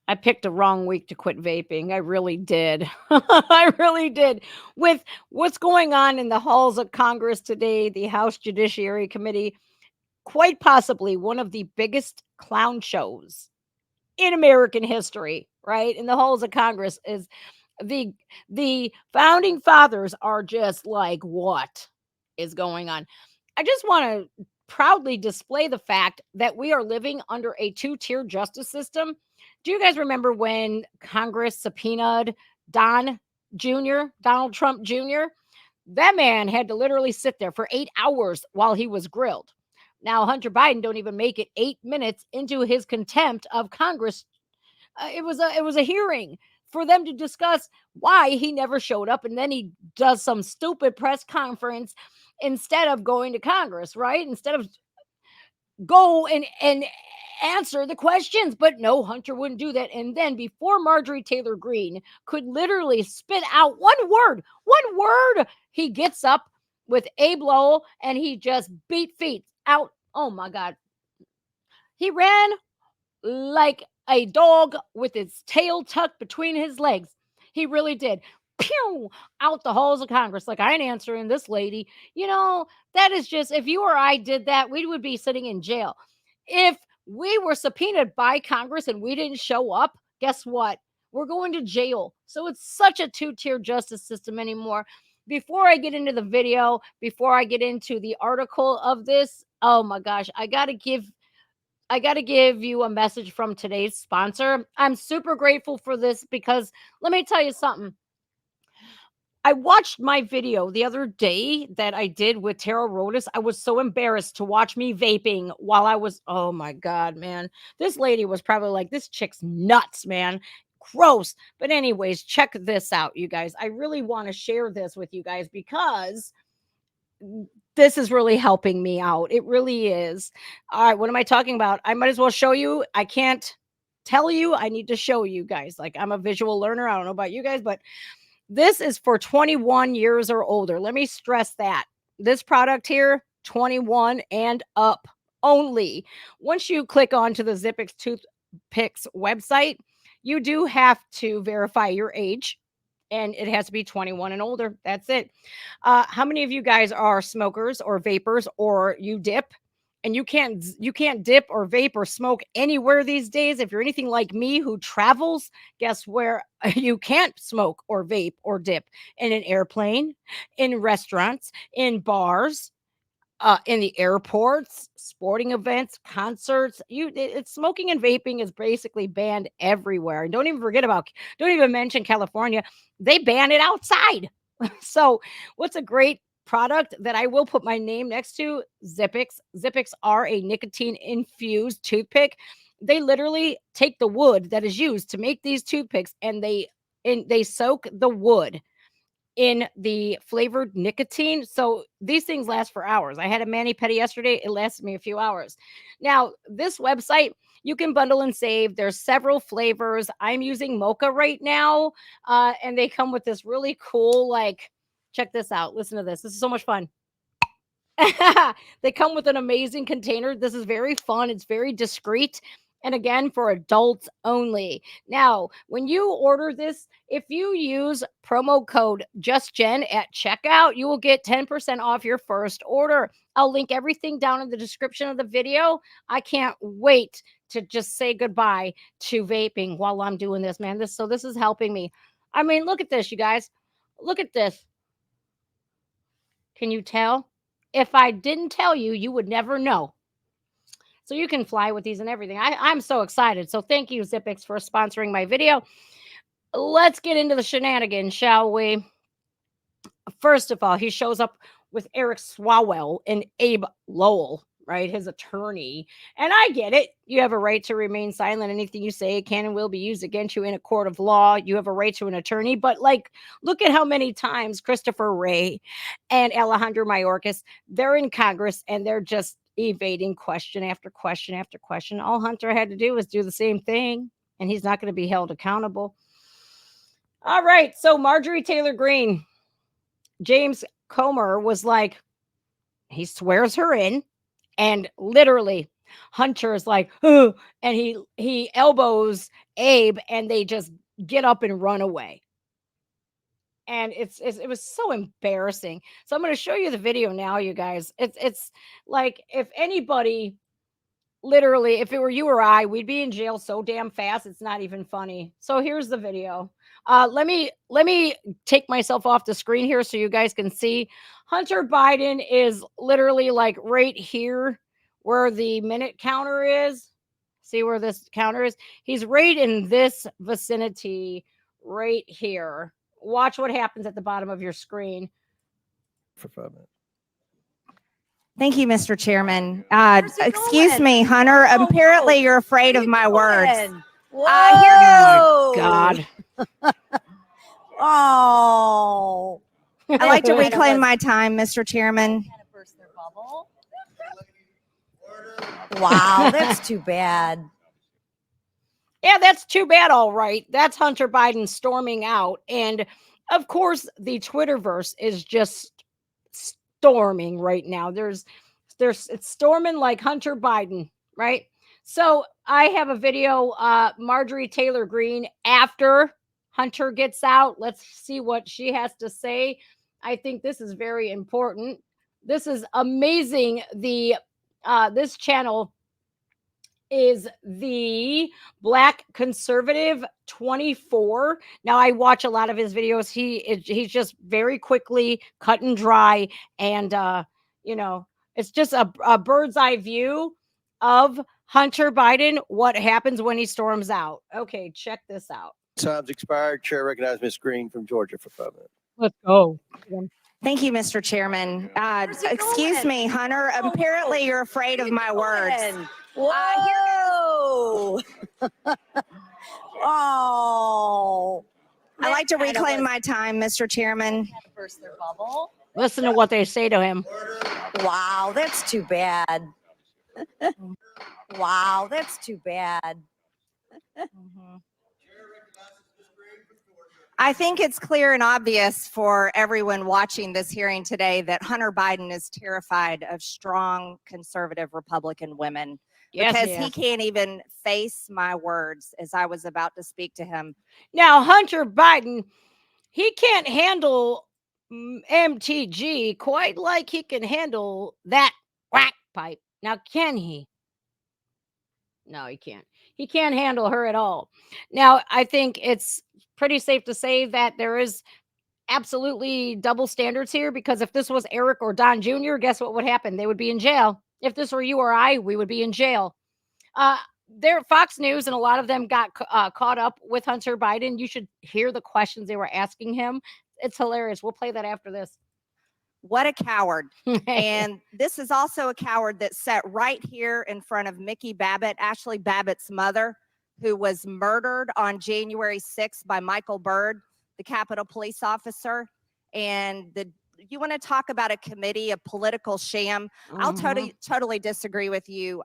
I picked a wrong week to quit vaping. I really did. I really did. With what's going on in the halls of Congress today, the House Judiciary Committee, quite possibly one of the biggest clown shows in American history, right? In the halls of Congress is the the founding fathers are just like, what is going on? I just want to proudly display the fact that we are living under a two-tier justice system. Do you guys remember when Congress subpoenaed Don Jr., Donald Trump Jr.? That man had to literally sit there for 8 hours while he was grilled. Now Hunter Biden don't even make it 8 minutes into his contempt of Congress. It was a hearing for them to discuss why he never showed up, and then he does some stupid press conference instead of going to Congress, right? Instead of go and answer the questions. But no, Hunter wouldn't do that. And then before Marjorie Taylor Greene could literally spit out one word, he gets up with Abe Lowell and he just beat feet out. Oh my God. He ran like a dog with its tail tucked between his legs. He really did. Pew! Out the halls of Congress. Like, I ain't answering this lady. That is just, if you or I did that, we would be sitting in jail. If we were subpoenaed by Congress and we didn't show up, guess what? We're going to jail. So it's such a two-tier justice system anymore. Before I get into the video, before I get into the article of this, oh my gosh, I got to give you a message from today's sponsor. I'm super grateful for this because let me tell you something. I watched my video the other day that I did with Tara Rodas. I was so embarrassed to watch me vaping while I was, oh my God, man. This lady was probably like, this chick's nuts, man. Gross. But, anyways, check this out, you guys. I really want to share this with you guys because this is really helping me out. It really is. All right, what am I talking about? I might as well show you. I can't tell you. I need to show you guys. Like, I'm a visual learner. I don't know about you guys, but this is for 21 years or older. Let me stress that. This product here, 21 and up only. Once you click onto the ZIPPIX Toothpicks website, you do have to verify your age and it has to be 21 and older. That's it. How many of you guys are smokers or vapors or you dip? And you can't dip or vape or smoke anywhere these days. If you're anything like me who travels, guess where you can't smoke or vape or dip? In an airplane, in restaurants, in bars, in the airports, sporting events, concerts. It's smoking and vaping is basically banned everywhere. And don't even mention California. They ban it outside. So, what's a great product that I will put my name next to? ZIPPIX. ZIPPIX are a nicotine infused toothpick. They literally take the wood that is used to make these toothpicks and they soak the wood in the flavored nicotine. So these things last for hours. I had a mani pedi yesterday. It lasted me a few hours. Now, this website, you can bundle and save. There's several flavors. I'm using mocha right now. And they come with this really cool, like, check this out. Listen to this. This is so much fun. They come with an amazing container. This is very fun. It's very discreet. And again, for adults only. Now, when you order this, if you use promo code JustJen at checkout, you will get 10% off your first order. I'll link everything down in the description of the video. I can't wait to just say goodbye to vaping while I'm doing this, man. This is helping me. I mean, look at this, you guys. Look at this. Can you tell? If I didn't tell you, you would never know. So you can fly with these and everything. I'm so excited. So thank you, ZIPPIX, for sponsoring my video. Let's get into the shenanigans, shall we? First of all, he shows up with Eric Swalwell and Abe Lowell, right? His attorney. And I get it. You have a right to remain silent. Anything you say can and will be used against you in a court of law. You have a right to an attorney. But, like, look at how many times Christopher Wray and Alejandro Mayorkas, they're in Congress and they're just evading question after question after question. All Hunter had to do was do the same thing, and he's not going to be held accountable. All right. So Marjorie Taylor Greene, James Comer was like, he swears her in, and literally Hunter is like, oh, and he elbows Abe, and they just get up and run away. And it was so embarrassing. So I'm going to show you the video now, you guys. It's like, if anybody, literally, if it were you or I, we'd be in jail so damn fast. It's not even funny. So here's the video. Let me take myself off the screen here so you guys can see. Hunter Biden is literally like right here where the minute counter is. See where this counter is? He's right in this vicinity right here. Watch what happens at the bottom of your screen. For 5 minutes. Thank you, Mr. Chairman. Excuse me, Hunter. Apparently, you're afraid of my words. Oh God. Oh. I'd like to reclaim my time, Mr. Chairman. Wow, that's too bad. Yeah, that's too bad. All right. That's Hunter Biden storming out. And of course, the Twitterverse is just storming right now. It's storming like Hunter Biden, right? So I have a video, Marjorie Taylor Greene, after Hunter gets out. Let's see what she has to say. I think this is very important. This is amazing. This channel is the Black Conservative 24. Now I watch a lot of his videos. He's just very quickly cut and dry, and it's just a bird's eye view of Hunter Biden, what happens when he storms out. Okay, check this out. Time's expired. Chair recognizes Ms. Green from Georgia for 5 minutes. Let's go. Thank you, Mr. Chairman. Excuse me, Hunter. Apparently, you're afraid of my words. Whoa! Oh! I'd like to reclaim my time, Mr. Chairman. Burst their bubble. Listen to what they say to him. Wow, that's too bad. Wow, that's too bad. I think it's clear and obvious for everyone watching this hearing today that Hunter Biden is terrified of strong conservative Republican women. Yes, because he can't even face my words as I was about to speak to him. Now, Hunter Biden, he can't handle MTG quite like he can handle that whack pipe. Now, can he? No, he can't. He can't handle her at all. Now, I think it's pretty safe to say that there is absolutely double standards here, because if this was Eric or Don Jr., guess what would happen? They would be in jail. If this were you or I, we would be in jail. They're Fox News, and a lot of them got caught up with Hunter Biden. You should hear the questions they were asking him. It's hilarious. We'll play that after this. What a coward. And this is also a coward that sat right here in front of Mickey Babbitt, Ashley Babbitt's mother, who was murdered on January 6th by Michael Byrd, the Capitol police officer. And you want to talk about a committee, a political sham? I'll totally disagree with you,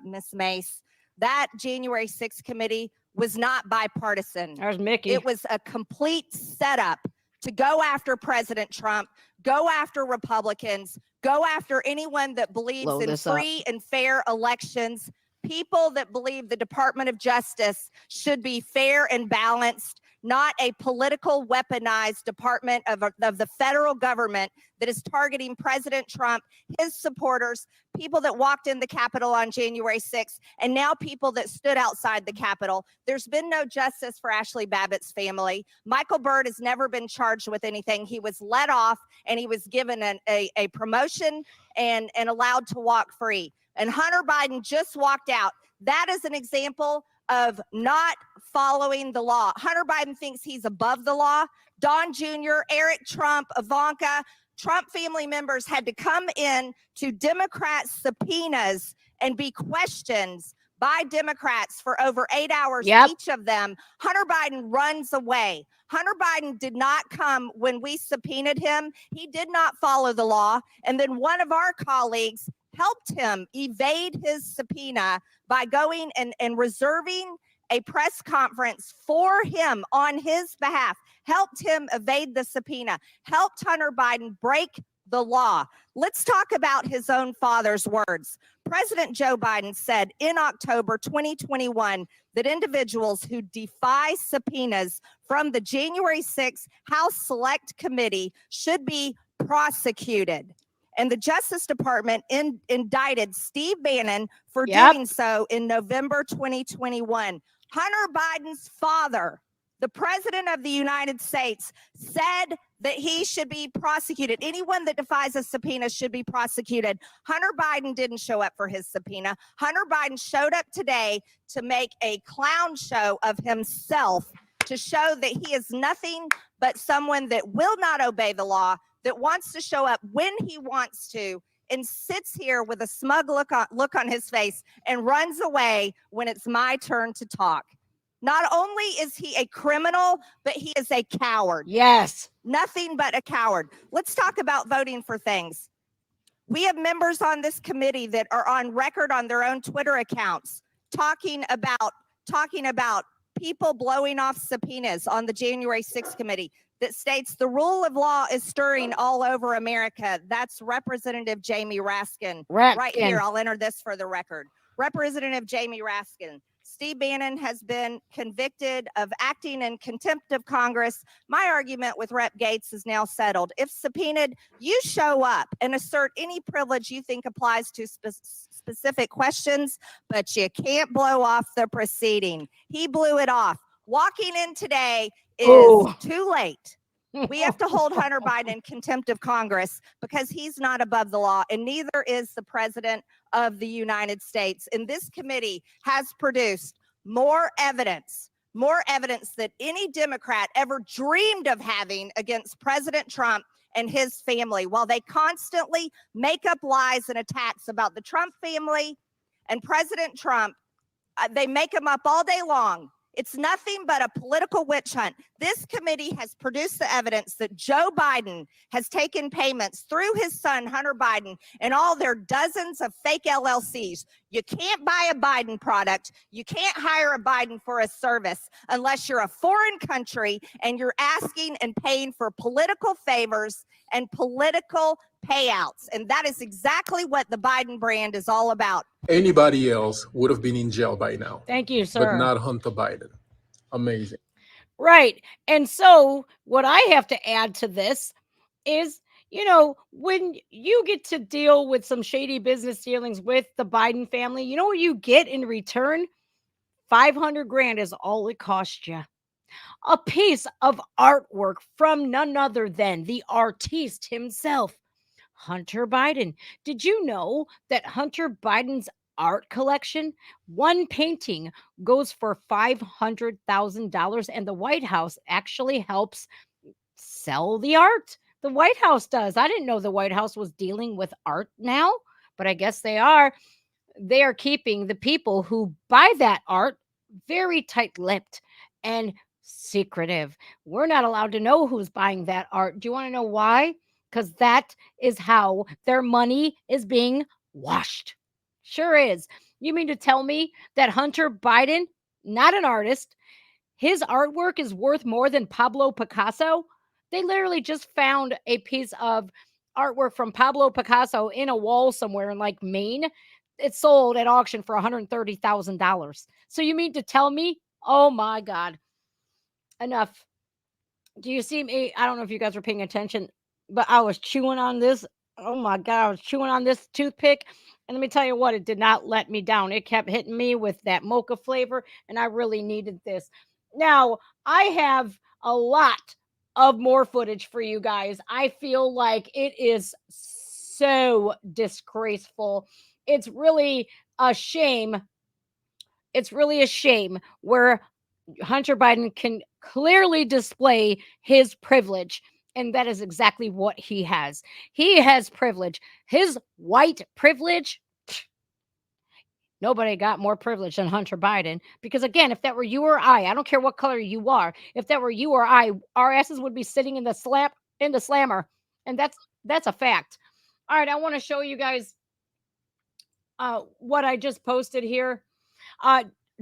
Miss Mace. That January 6th committee was not bipartisan. There's Mickey. It was a complete setup to go after President Trump, go after Republicans, go after anyone that believes in free and fair elections, people that believe the Department of Justice should be fair and balanced, not a political weaponized department of the federal government that is targeting President Trump, his supporters, people that walked in the Capitol on January 6th, and now people that stood outside the Capitol. There's been no justice for Ashley Babbitt's family. Michael Byrd has never been charged with anything. He was let off, and he was given a promotion and allowed to walk free. And Hunter Biden just walked out. That is an example of not following the law. Hunter Biden thinks he's above the law. Don Jr., Eric Trump, Ivanka, Trump family members had to come in to Democrat subpoenas and be questioned by Democrats for over 8 hours, each of them. Hunter Biden runs away. Hunter Biden did not come when we subpoenaed him. He did not follow the law. And then one of our colleagues helped him evade his subpoena by going and reserving a press conference for him on his behalf, helped him evade the subpoena, helped Hunter Biden break the law. Let's talk about his own father's words. President Joe Biden said in October 2021 that individuals who defy subpoenas from the January 6th House Select Committee should be prosecuted. And the Justice Department indicted Steve Bannon for doing so in November 2021. Hunter Biden's father, the President of the United States, said that he should be prosecuted. Anyone that defies a subpoena should be prosecuted. Hunter Biden didn't show up for his subpoena. Hunter Biden showed up today to make a clown show of himself, to show that he is nothing but someone that will not obey the law, that wants to show up when he wants to, and sits here with a smug look on his face and runs away when it's my turn to talk. Not only is he a criminal, but he is a coward. Yes. Nothing but a coward. Let's talk about voting for things. We have members on this committee that are on record on their own Twitter accounts talking about people blowing off subpoenas on the January 6th committee that states the rule of law is stirring all over America. That's Representative Jamie Raskin. Right here, I'll enter this for the record. Representative Jamie Raskin. Steve Bannon has been convicted of acting in contempt of Congress. My argument with Rep. Gates is now settled. If subpoenaed, you show up and assert any privilege you think applies to specific questions, but you can't blow off the proceeding. He blew it off. Walking in today is too late. We have to hold Hunter Biden in contempt of Congress because he's not above the law, and neither is the President of the United States. And this committee has produced more evidence than any Democrat ever dreamed of having against President Trump and his family, while they constantly make up lies and attacks about the Trump family and President Trump. They make them up all day long. It's nothing but a political witch hunt. This committee has produced the evidence that Joe Biden has taken payments through his son, Hunter Biden, and all their dozens of fake LLCs. You can't buy a Biden product. You can't hire a Biden for a service unless you're a foreign country and you're asking and paying for political favors and political payouts. And that is exactly what the Biden brand is all about. Anybody else would have been in jail by now. Thank you, sir. But not Hunter Biden. Amazing. Right. And so what I have to add to this is, you know, when you get to deal with some shady business dealings with the Biden family, you know what you get in return? 500 grand is all it cost you. A piece of artwork from none other than the artiste himself, Hunter Biden. Did you know that Hunter Biden's art collection, one painting, goes for $500,000, and the White House actually helps sell the art? The White House does. I didn't know the White House was dealing with art now, but I guess they are. They are keeping the people who buy that art very tight-lipped and secretive. We're not allowed to know who's buying that art. Do you want to know why? Because that is how their money is being washed. Sure is. You mean to tell me that Hunter Biden, not an artist, his artwork is worth more than Pablo Picasso? They literally just found a piece of artwork from Pablo Picasso in a wall somewhere in like Maine. It sold at auction for $130,000. So you mean to tell me, oh my God, enough. Do you see me? I don't know if you guys were paying attention, but I was chewing on this. Oh my God, I was chewing on this toothpick. And let me tell you what, it did not let me down. It kept hitting me with that mocha flavor, and I really needed this. Now, I have a lot of more footage for you guys. I feel like it is so disgraceful. It's really a shame. It's really a shame where Hunter Biden can clearly display his privilege. And that is exactly what he has. He has privilege. His white privilege. Nobody got more privilege than Hunter Biden. Because again, if that were you or I don't care what color you are, if that were you or I, our asses would be sitting in the slammer. And that's a fact. All right, I want to show you guys what I just posted here.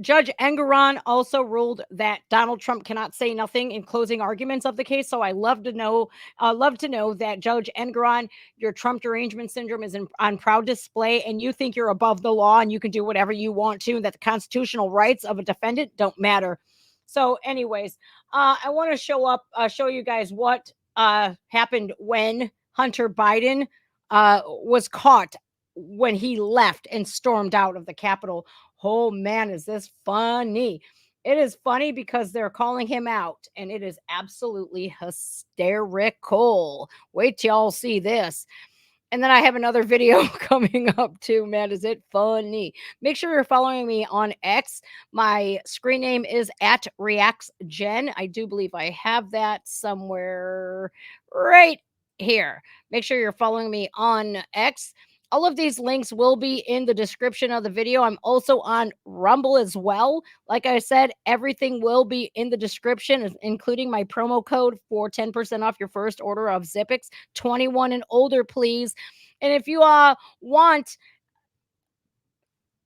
Judge Engoron also ruled that Donald Trump cannot say nothing in closing arguments of the case. So I love to know that Judge Engoron, your Trump derangement syndrome is on proud display, and you think you're above the law and you can do whatever you want to, and that the constitutional rights of a defendant don't matter. So, anyways, I want to show you guys what happened when Hunter Biden was caught when he left and stormed out of the Capitol. Oh man, is this funny? It is funny because they're calling him out, and it is absolutely hysterical. Wait till y'all see this. And then I have another video coming up too, man. Is it funny? Make sure you're following me on X. My screen name is @ReactsGen. I do believe I have that somewhere right here. Make sure you're following me on X. All of these links will be in the description of the video. I'm also on Rumble as well. Like I said, everything will be in the description, including my promo code for 10% off your first order of ZIPPIX. 21 and older, please. And if you want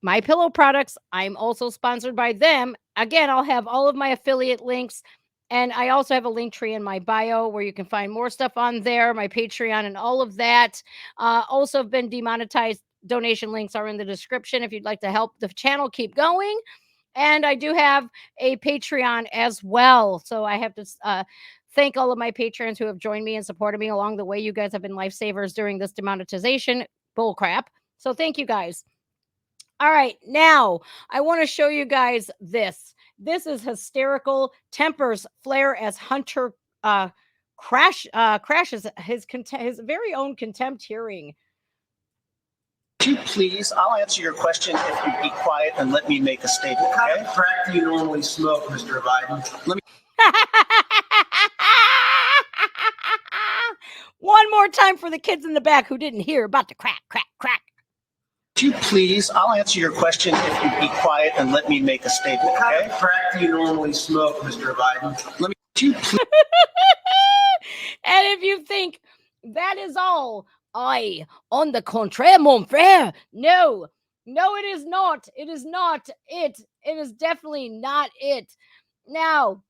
My Pillow products, I'm also sponsored by them. Again, I'll have all of my affiliate links. And I also have a link tree in my bio where you can find more stuff on there, my Patreon and all of that. Also have been demonetized. Donation links are in the description if you'd like to help the channel keep going. And I do have a Patreon as well. So I have to thank all of my patrons who have joined me and supported me along the way. You guys have been lifesavers during this demonetization bullcrap. So thank you guys. All right, now I want to show you guys this. This is hysterical. Tempers flare as Hunter crashes his very own contempt hearing. Could you please, I'll answer your question if you be quiet and let me make a statement, okay? What kind of crack do you normally smoke, Mr. Biden? Let me. One more time for the kids in the back who didn't hear about the crack, crack, crack. Could you please, I'll answer your question if you be quiet and let me make a statement, okay? What kind of crack do you normally smoke, Mr. Biden? Let me. Could you please. And if you think that is all, on the contraire, mon frère. No, it is not. It is not it. It is definitely not it. Now,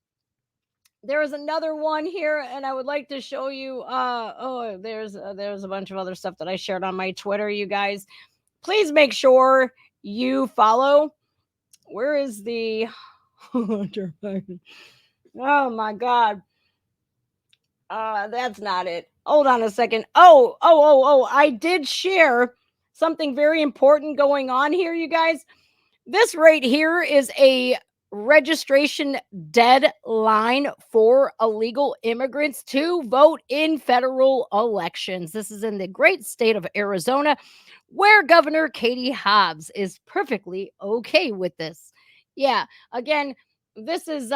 there is another one here, and I would like to show you. There's a bunch of other stuff that I shared on my Twitter, you guys. Please make sure you follow. Where is the Hunter Biden? Oh my God. That's not it. Hold on a second. Oh, I did share something very important going on here, you guys. This right here is a registration deadline for illegal immigrants to vote in federal elections. This is in the great state of Arizona, where Governor Katie Hobbs is perfectly okay with this. Yeah, again, this is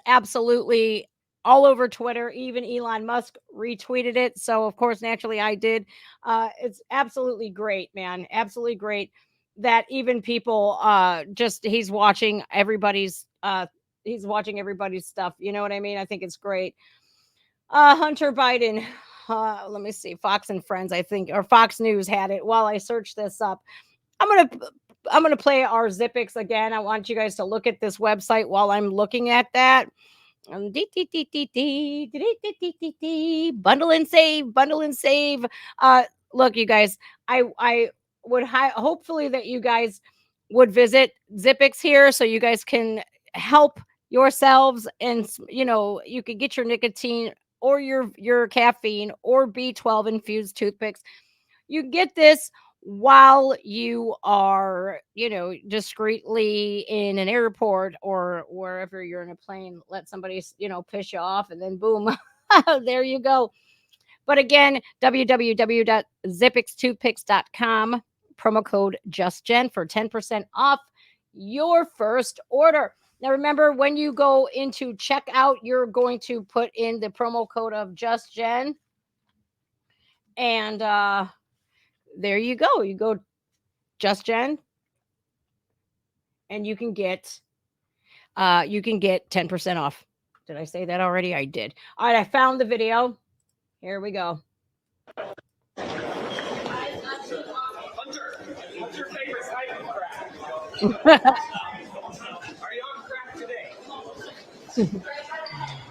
absolutely all over Twitter. Even Elon Musk retweeted it. So of course, naturally I did. It's absolutely great, man. Absolutely great that even people he's watching everybody's stuff. You know what I mean? I think it's great. Hunter Biden. Let me see. Fox and Friends, I think, or Fox News had it while I searched this up. I'm gonna play our ZIPPIX again. I want you guys to look at this website while I'm looking at that. Bundle and save. Look, you guys, I would hopefully that you guys would visit ZIPPIX here so you guys can help yourselves, and you can get your nicotine or your caffeine or B12 infused toothpicks. You get this while you are, discreetly in an airport or wherever you're in a plane. Let somebody, piss you off, and then boom, there you go. But again, www.zippixtoothpicks.com, promo code JustGen for 10% off your first order. Now, remember, when you go into checkout, you're going to put in the promo code of JustGen. And there you go. You go JustGen, and you can get 10% off. Did I say that already? I did. All right, I found the video. Here we go. Are you on crack today?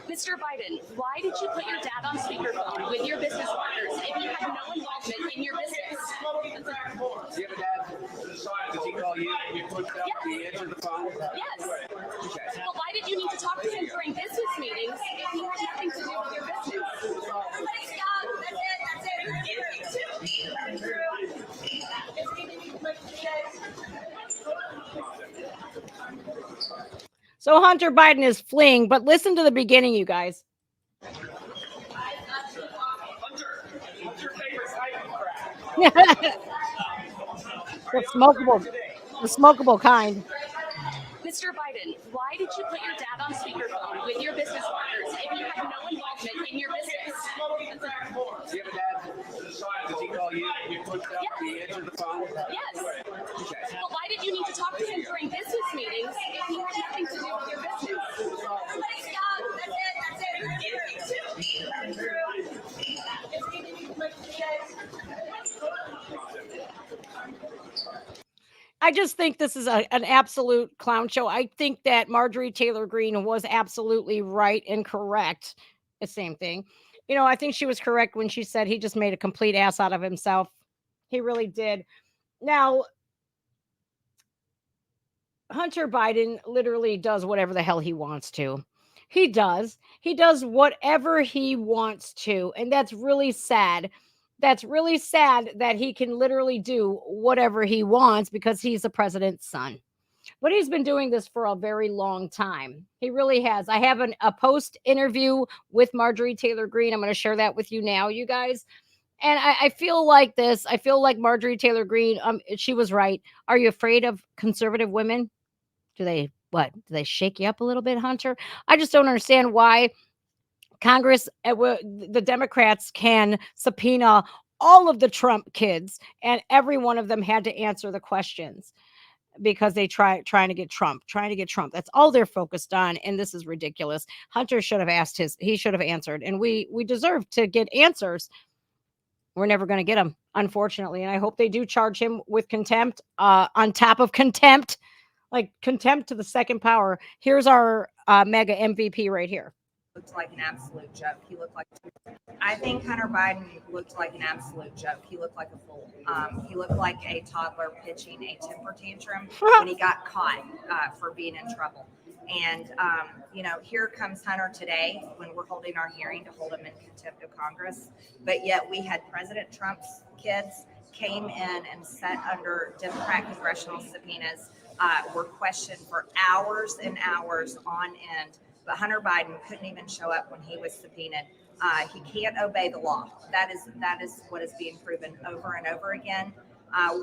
Mr. Biden, why did you put your dad on speakerphone with your business partners if you had no involvement in your business? Do you have a dad? Does he call you? You put up, he answered the phone? Yes. Well, why did you need to talk to him during business meetings if he had nothing to do with your business? Everybody stop. That's it. So Hunter Biden is fleeing, but listen to the beginning, you guys. Hunter, what's your favorite type of crack? The smokable kind. Mr. Biden, why did you put your dad on speakerphone with your business partners if you had no involvement in your business? Do you have a dad? Does he call you? You put up, he answered the phone? Yes. Well, why did you need to talk to him during business meetings if he had nothing to do with your business? Everybody stop. I just think this is an absolute clown show. I think that Marjorie Taylor Greene was absolutely right and correct. The same thing. You know, I think she was correct when she said he just made a complete ass out of himself. He really did. Now, Hunter Biden literally does whatever the hell he wants to. He does. He does whatever he wants to. And that's really sad. That's really sad that he can literally do whatever he wants because he's the president's son. But he's been doing this for a very long time. He really has. I have a post interview with Marjorie Taylor Greene. I'm going to share that with you now, you guys. And I feel like this. I feel like Marjorie Taylor Greene, she was right. Are you afraid of conservative women? Do they shake you up a little bit, Hunter? I just don't understand why Congress, the Democrats can subpoena all of the Trump kids, and every one of them had to answer the questions because they trying to get Trump. That's all they're focused on, and this is ridiculous. Hunter should have he should have answered, and we deserve to get answers. We're never going to get them, unfortunately, and I hope they do charge him with contempt on top of contempt, like contempt to the second power. Here's our mega MVP right here. Looked like an absolute joke. I think Hunter Biden looked like an absolute joke. He looked like a fool. He looked like a toddler pitching a temper tantrum when he got caught for being in trouble. And, here comes Hunter today when we're holding our hearing to hold him in contempt of Congress. But yet we had President Trump's kids came in and sat under Democrat congressional subpoenas, were questioned for hours and hours on end. But Hunter Biden couldn't even show up when he was subpoenaed. He can't obey the law. That is what is being proven over and over again.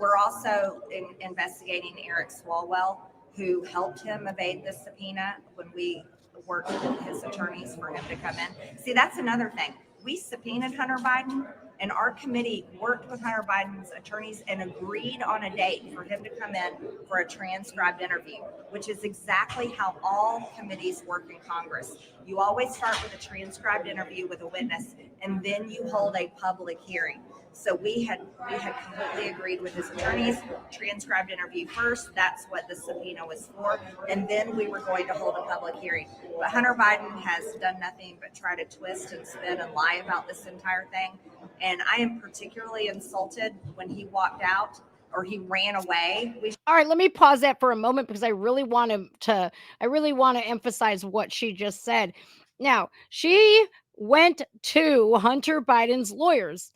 We're also investigating Eric Swalwell, who helped him evade the subpoena when we worked with his attorneys for him to come in. See, that's another thing. We subpoenaed Hunter Biden, and our committee worked with Hunter Biden's attorneys and agreed on a date for him to come in for a transcribed interview, which is exactly how all committees work in Congress. You always start with a transcribed interview with a witness, and then you hold a public hearing. So we had completely agreed with his attorneys, transcribed interview first. That's what the subpoena was for. And then we were going to hold a public hearing. But Hunter Biden has done nothing but try to twist and spin and lie about this entire thing. And I am particularly insulted when he walked out or he ran away. All right, let me pause that for a moment because I really want to emphasize what she just said. Now, she went to Hunter Biden's lawyers.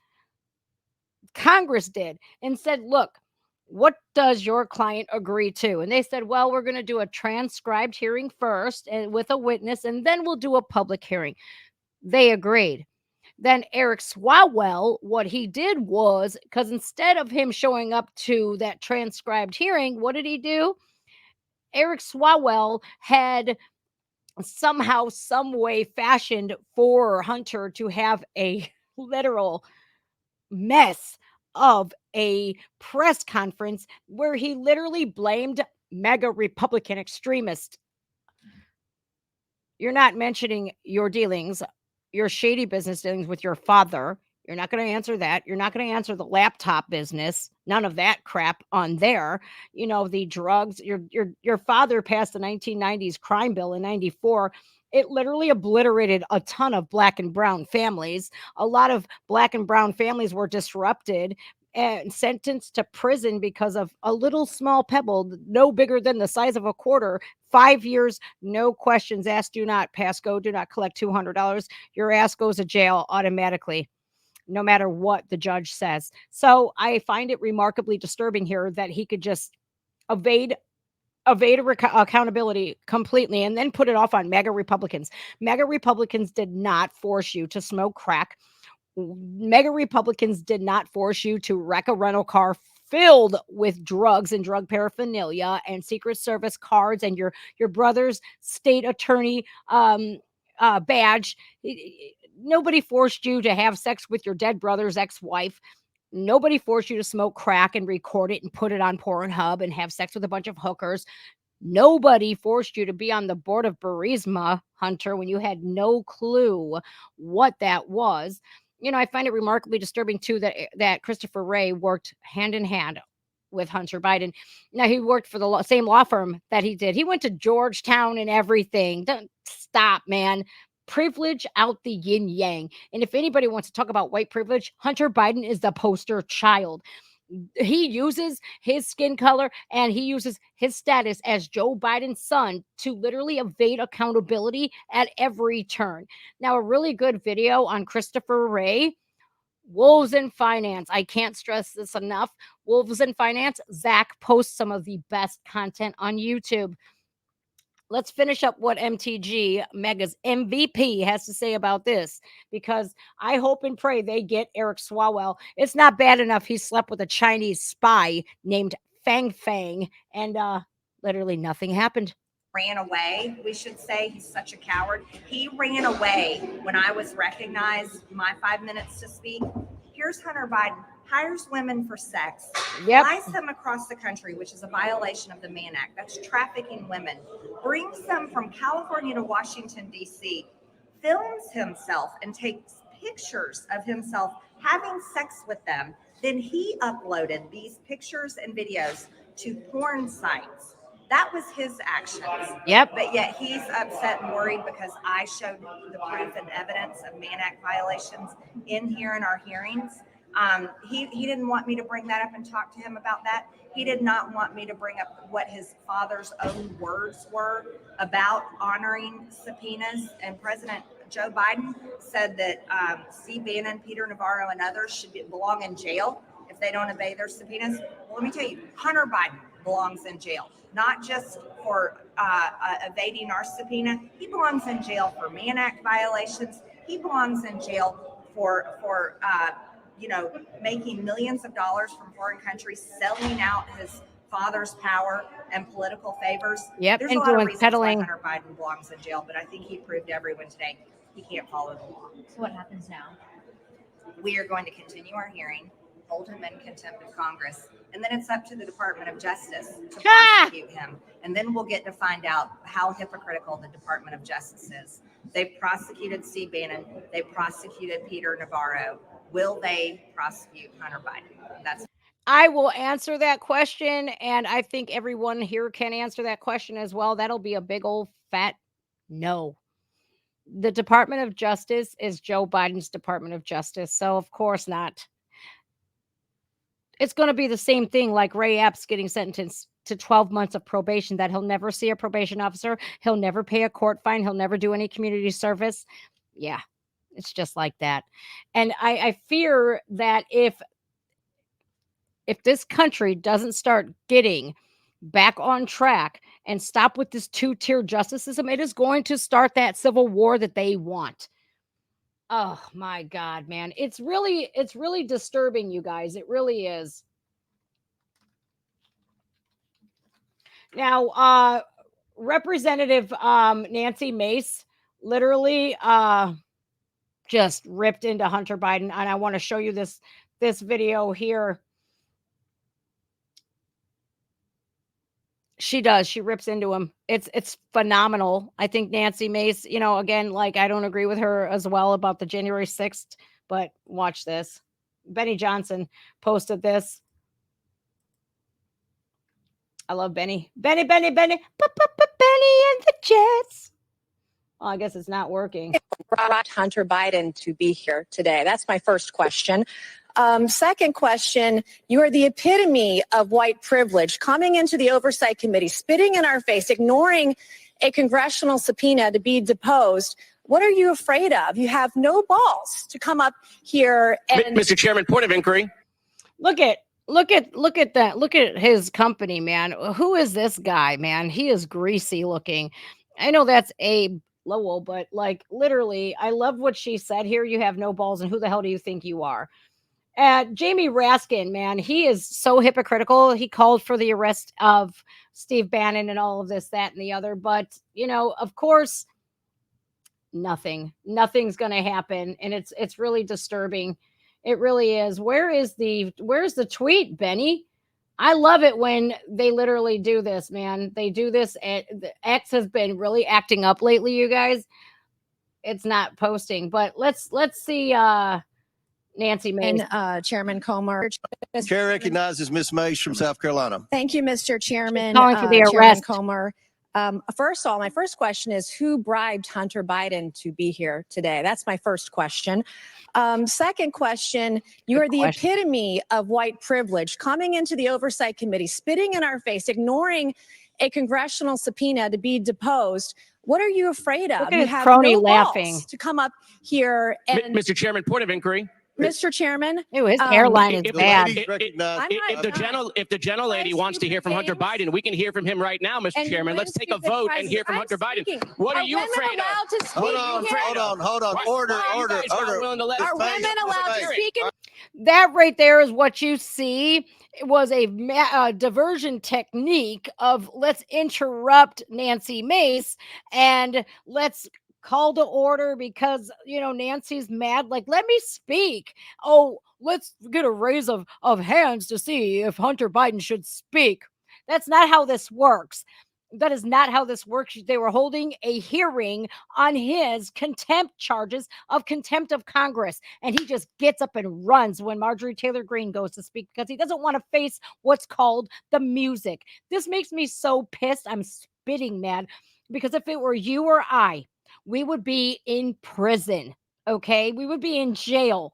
Congress did, and said, look, what does your client agree to? And they said, well, we're going to do a transcribed hearing first and with a witness, and then we'll do a public hearing. They agreed. Then Eric Swalwell, what he did was, because instead of him showing up to that transcribed hearing, what did he do? Eric Swalwell had somehow, some way fashioned for Hunter to have a literal mess of a press conference where he literally blamed mega Republican extremists. You're not mentioning your dealings, your shady business dealings with your father. You're not going to answer that. You're not going to answer the laptop business. None of that crap on there. You know, the drugs. Your father passed the 1990s crime bill in 94. It literally obliterated a ton of black and brown families. A lot of black and brown families were disrupted and sentenced to prison because of a little small pebble, no bigger than the size of a quarter. 5 years, no questions asked. Do not pass go. Do not collect $200. Your ass goes to jail automatically, no matter what the judge says. So I find it remarkably disturbing here that he could just evade accountability completely and then put it off on MAGA Republicans. MAGA Republicans did not force you to smoke crack. MAGA Republicans did not force you to wreck a rental car filled with drugs and drug paraphernalia and Secret Service cards and your brother's state attorney badge. Nobody forced you to have sex with your dead brother's ex-wife. Nobody forced you to smoke crack and record it and put it on Pornhub and have sex with a bunch of hookers. Nobody forced you to be on the board of Burisma, Hunter, when you had no clue what that was. You know, I find it remarkably disturbing too that Christopher Wray worked hand in hand with Hunter Biden. Now, he worked for the same law firm that he did. He went to Georgetown and everything. Don't stop, man. Privilege out the yin yang. And if anybody wants to talk about white privilege, Hunter Biden is the poster child. He uses his skin color and he uses his status as Joe Biden's son to literally evade accountability at every turn. Now, a really good video on Christopher Wray, Wolves in Finance. I can't stress this enough. Wolves in Finance. Zach posts some of the best content on YouTube. Let's finish up what MTG, Mega's MVP, has to say about this, because I hope and pray they get Eric Swalwell. It's not bad enough he slept with a Chinese spy named Fang Fang, and literally nothing happened. Ran away, we should say. He's such a coward. He ran away when I was recognized my 5 minutes to speak. Here's Hunter Biden, hires women for sex, flies them across the country, which is a violation of the Mann Act. That's trafficking women. Brings them from California to Washington, D.C., films himself and takes pictures of himself having sex with them. Then he uploaded these pictures and videos to porn sites. That was his actions. Yep. But yet he's upset and worried because I showed the proof and evidence of Mann Act violations in here in our hearings. He didn't want me to bring that up and talk to him about that. He did not want me to bring up what his father's own words were about honoring subpoenas. And President Joe Biden said that Steve Bannon, Peter Navarro, and others should belong in jail if they don't obey their subpoenas. Well, let me tell you, Hunter Biden belongs in jail, not just for evading our subpoena. He belongs in jail for Mann Act violations. He belongs in jail for making millions of dollars from foreign countries, selling out his father's power and political favors. Yep, There's a lot of reasons why Hunter Biden belongs in jail, but I think he proved to everyone today he can't follow the law. So what happens now? We are going to continue our hearing, hold him in contempt of Congress, and then it's up to the Department of Justice to prosecute him. And then we'll get to find out how hypocritical the Department of Justice is. They prosecuted Steve Bannon. They prosecuted Peter Navarro. Will they prosecute Hunter Biden? I will answer that question, and I think everyone here can answer that question as well. That'll be a big old fat no. The Department of Justice is Joe Biden's Department of Justice, so of course not. It's going to be the same thing like Ray Epps getting sentenced to 12 months of probation, that he'll never see a probation officer. He'll never pay a court fine. He'll never do any community service. Yeah, it's just like that. And I fear that if this country doesn't start getting back on track and stop with this two-tier justice system, it is going to start that civil war that they want. Oh my God, man. It's really disturbing, you guys. It really is. Now, Representative Nancy Mace literally just ripped into Hunter Biden, and I want to show you this video here. She does. She rips into him. It's phenomenal. I think Nancy Mace, again, like I don't agree with her as well about the January 6th But watch this. Benny Johnson posted this. I love Benny. Benny and the Jets. Oh, I guess it's not working. Brought Hunter Biden to be here today? That's my first question. Second question, you are the epitome of white privilege, coming into the Oversight Committee, spitting in our face, ignoring a congressional subpoena to be deposed. What are you afraid of? You have no balls to come up here and— Mr. Chairman, point of inquiry. Look at that. Look at his company, man. Who is this guy, man? He is greasy looking. I know that's Abe Lowell, but like literally, I love what she said here. You have no balls, and who the hell do you think you are? Jamie Raskin, man, he is so hypocritical. He called for the arrest of Steve Bannon and all of this, that, and the other. But, you know, of course, nothing's going to happen. And it's really disturbing. It really is. Where's the tweet, Benny? I love it when they literally do this, man. They do this. X has been really acting up lately, you guys. It's not posting, but let's see, Nancy Mace. And Chairman Comer. Chair recognizes Ms. Mace from South Carolina. Thank you, Mr. Chairman. Calling for the Chairman arrest. Comer. First of all, my first question is, who bribed Hunter Biden to be here today? That's my first question. Second question, you are the epitome of white privilege, coming into the Oversight Committee, spitting in our face, ignoring a congressional subpoena to be deposed. What are you afraid of? Look at You his have crony no laughing. balls to come up here and— Mr. Chairman, point of inquiry. Mr. Chairman. Ew, his hairline is if- bad. Ladies recognize- I'm not- If the gentlelady wants to hear from Hunter Biden, we can hear from him right now, Mr. And Chairman. Let's take a stupid vote and hear from president. Hunter I'm Biden. speaking. What are you women afraid of? allowed to speak Hold on, here? hold on. Order. Are Are women allowed to speak in— That right there is what you see. It was a diversion technique of let's interrupt Nancy Mace and let's call to order because, you know, Nancy's mad. Like, let me speak. Oh, let's get a raise of hands to see if Hunter Biden should speak. That's not how this works. That is not how this works. They were holding a hearing on his contempt charges of contempt of Congress. And he just gets up and runs when Marjorie Taylor Greene goes to speak because he doesn't want to face what's called the music. This makes me so pissed. I'm spitting mad because if it were you or I, we would be in prison. Okay. We would be in jail.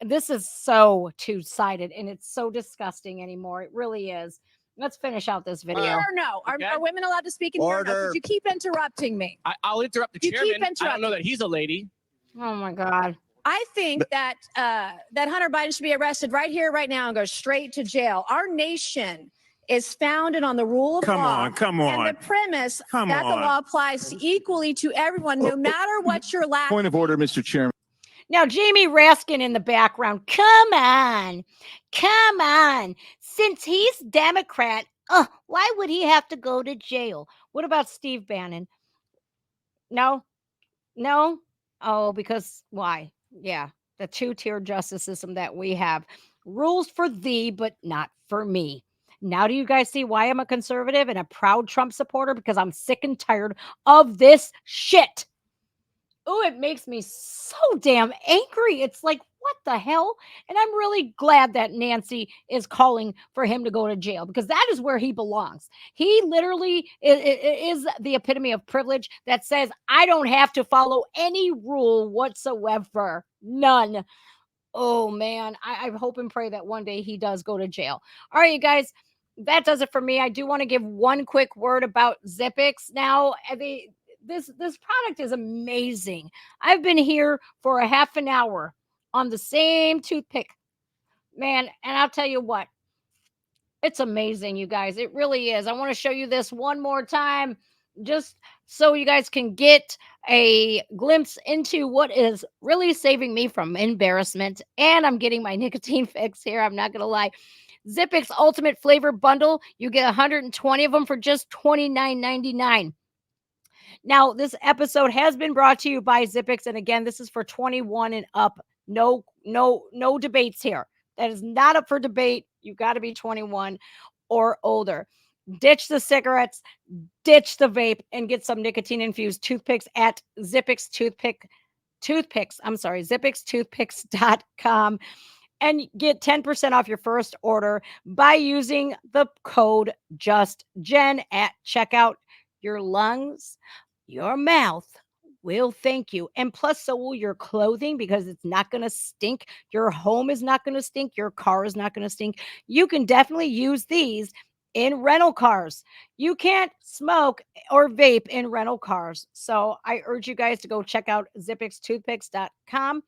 This is so two-sided and it's so disgusting anymore. It really is. Let's finish out this video. or no? Are women allowed to speak in here? Order. You keep interrupting me. I'll interrupt the You keep chairman. I don't interrupting. know that he's a lady. Oh my God. I think that that Hunter Biden should be arrested right here, right now, and go straight to jail. Our nation is founded on the rule of law. Come on. And the premise Come that the on. law applies equally to everyone, no matter what your last— Point of order, Mr. Chairman. Now, Jamie Raskin in the background. Come on. Since he's Democrat, why would he have to go to jail? What about Steve Bannon? No. Oh, because why? Yeah, the two-tier justice system that we have. Rules for thee, but not for me. Now, do you guys see why I'm a conservative and a proud Trump supporter? Because I'm sick and tired of this shit. Oh, it makes me so damn angry. It's like, what the hell? And I'm really glad that Nancy is calling for him to go to jail because that is where he belongs. He literally is the epitome of privilege that says, I don't have to follow any rule whatsoever. None. Oh, man. I hope and pray that one day he does go to jail. All right, you guys. That does it for me. I do want to give one quick word about ZIPPIX now. This product is amazing. I've been here for a half an hour on the same toothpick, man. And I'll tell you what, it's amazing, you guys. It really is. I want to show you this one more time, just so you guys can get a glimpse into what is really saving me from embarrassment. And I'm getting my nicotine fix here. I'm not going to lie. ZIPPIX Ultimate Flavor Bundle. You get 120 of them for just $29.99. Now, this episode has been brought to you by ZIPPIX. And again, this is for 21 and up. No debates here. That is not up for debate. You've got to be 21 or older. Ditch the cigarettes, ditch the vape, and get some nicotine-infused toothpicks at ZIPPIX toothpicks. I'm sorry, ZIPPIXtoothpicks.com and get 10% off your first order by using the code JustJen at checkout. Your lungs, your mouth will thank you. And plus, so will your clothing, because it's not going to stink. Your home is not going to stink. Your car is not going to stink. You can definitely use these in rental cars. You can't smoke or vape in rental cars. So I urge you guys to go check out ZIPPIXtoothpicks.com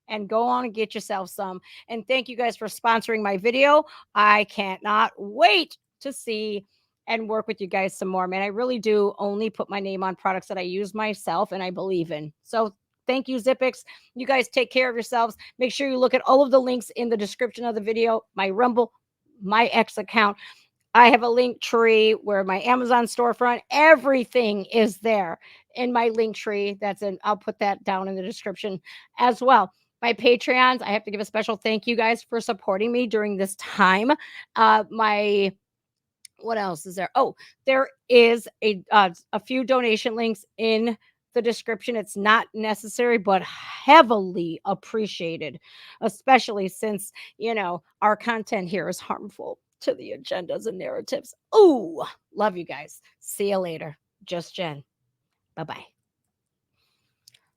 and go on and get yourself some. And thank you guys for sponsoring my video. I cannot wait to see and work with you guys some more, man. I really do only put my name on products that I use myself and I believe in. So thank you, ZIPPIX. You guys take care of yourselves. Make sure you look at all of the links in the description of the video, my Rumble, my X account. I have a LinkTree where my Amazon storefront, everything is there in my LinkTree. I'll put that down in the description as well. My Patreons, I have to give a special thank you guys for supporting me during this time. What else is there? Oh, there is a few donation links in the description. It's not necessary, but heavily appreciated, especially since, our content here is harmful to the agendas and narratives. Ooh, love you guys. See you later. Just Jen. Bye-bye.